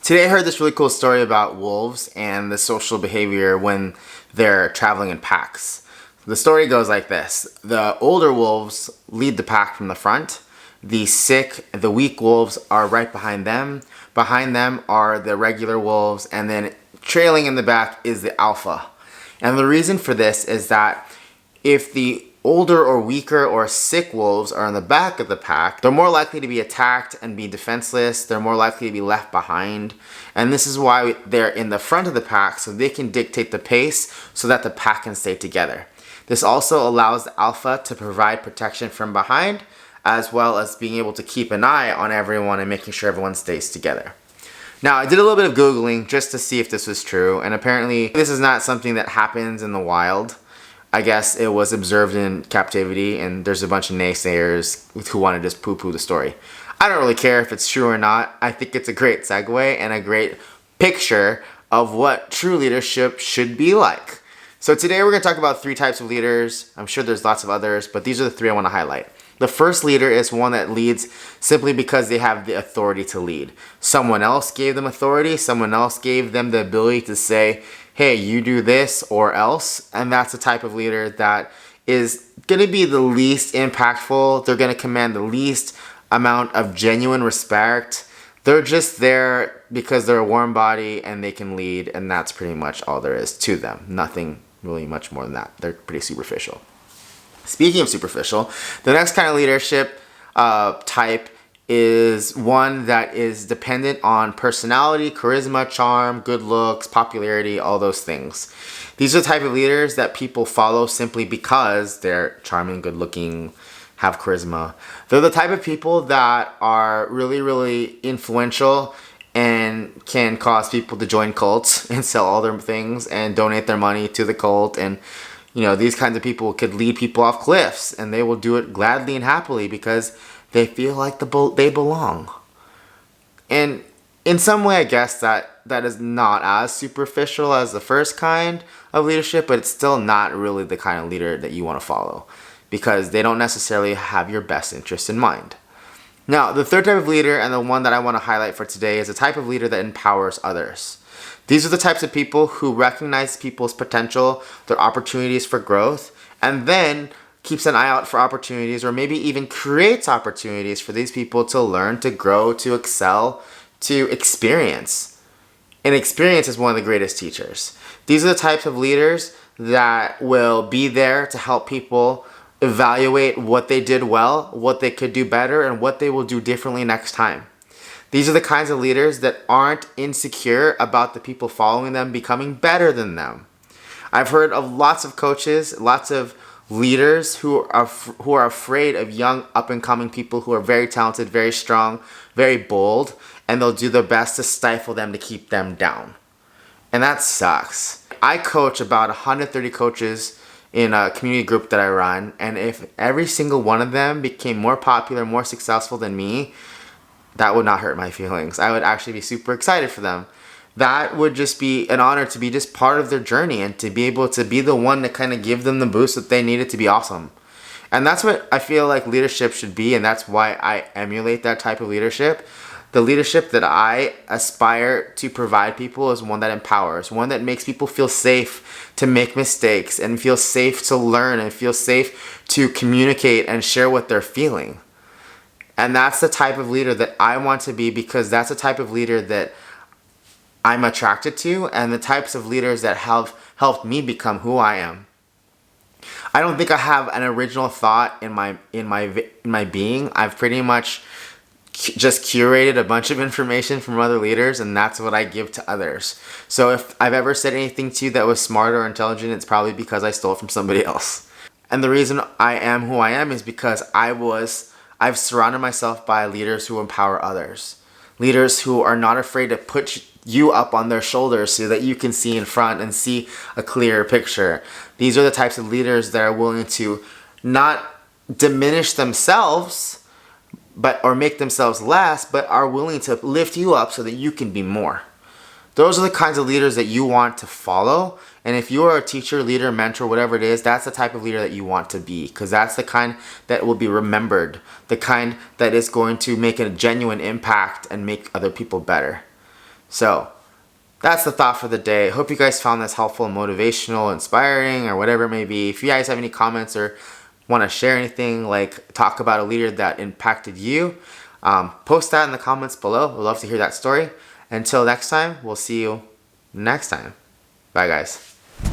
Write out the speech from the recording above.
Today I heard this really cool story about wolves and the social behavior when they're traveling in packs. The story goes like this. The older wolves lead the pack from the front. The sick, the weak wolves are right behind them. Behind them are the regular wolves, and then trailing in the back is the alpha. And the reason for this is that if the older or weaker or sick wolves are in the back of the pack, they're more likely to be attacked and be defenseless. They're more likely to be left behind. And this is why they're in the front of the pack, so they can dictate the pace so that the pack can stay together. This also allows the alpha to provide protection from behind, as well as being able to keep an eye on everyone and making sure everyone stays together. Now, I did a little bit of Googling just to see if this was true, and apparently this is not something that happens in the wild. I guess it was observed in captivity, and there's a bunch of naysayers who want to just poo-poo the story. I don't really care if it's true or not. I think it's a great segue and a great picture of what true leadership should be like. So today we're going to talk about 3 types of leaders. I'm sure there's lots of others, but these are the 3 I want to highlight. The first leader is one that leads simply because they have the authority to lead. Someone else gave them authority. Someone else gave them the ability to say, hey, you do this or else. And that's the type of leader that is going to be the least impactful. They're going to command the least amount of genuine respect. They're just there because they're a warm body and they can lead, and that's pretty much all there is to them. Nothing really much more than that. They're pretty superficial. Speaking of superficial, the next kind of leadership type is one that is dependent on personality, charisma, charm, good looks, popularity, all those things. These are the type of leaders that people follow simply because they're charming, good looking, have charisma. They're the type of people that are really, really influential and can cause people to join cults and sell all their things and donate their money to the cult. And these kinds of people could lead people off cliffs, and they will do it gladly and happily because they feel like they belong. And in some way, I guess that is not as superficial as the first kind of leadership, but it's still not really the kind of leader that you want to follow because they don't necessarily have your best interest in mind. Now, the third type of leader, and the one that I want to highlight for today, is a type of leader that empowers others. These are the types of people who recognize people's potential, their opportunities for growth, and then keeps an eye out for opportunities, or maybe even creates opportunities for these people to learn, to grow, to excel, to experience. And experience is one of the greatest teachers. These are the types of leaders that will be there to help people evaluate what they did well, what they could do better, and what they will do differently next time. These are the kinds of leaders that aren't insecure about the people following them becoming better than them. I've heard of lots of coaches, lots of leaders who are afraid of young up-and-coming people who are very talented, very strong, very bold, and they'll do their best to stifle them to keep them down. And that sucks. I coach about 130 coaches in a community group that I run, and if every single one of them became more popular, more successful than me, that would not hurt my feelings. I would actually be super excited for them. That would just be an honor to be just part of their journey and to be able to be the one to kind of give them the boost that they needed to be awesome. And that's what I feel like leadership should be, and that's why I emulate that type of leadership. The leadership that I aspire to provide people is one that empowers, one that makes people feel safe to make mistakes and feel safe to learn and feel safe to communicate and share what they're feeling. And that's the type of leader that I want to be, because that's the type of leader that I'm attracted to, and the types of leaders that have helped me become who I am. I don't think I have an original thought in my being. I've pretty much just curated a bunch of information from other leaders, and that's what I give to others. So if I've ever said anything to you that was smart or intelligent, it's probably because I stole it from somebody else. And the reason I am who I am is because I've surrounded myself by leaders who empower others. Leaders who are not afraid to put you up on their shoulders so that you can see in front and see a clearer picture. These are the types of leaders that are willing to not diminish themselves or make themselves less, but are willing to lift you up so that you can be more. Those are the kinds of leaders that you want to follow. And if you are a teacher, leader, mentor, whatever it is, that's the type of leader that you want to be, because that's the kind that will be remembered, the kind that is going to make a genuine impact and make other people better. So that's the thought for the day. Hope you guys found this helpful, motivational, inspiring, or whatever it may be. If you guys have any comments or want to share anything, like talk about a leader that impacted you, post that in the comments below. We'd love to hear that story. Until next time, we'll see you next time. Bye, guys.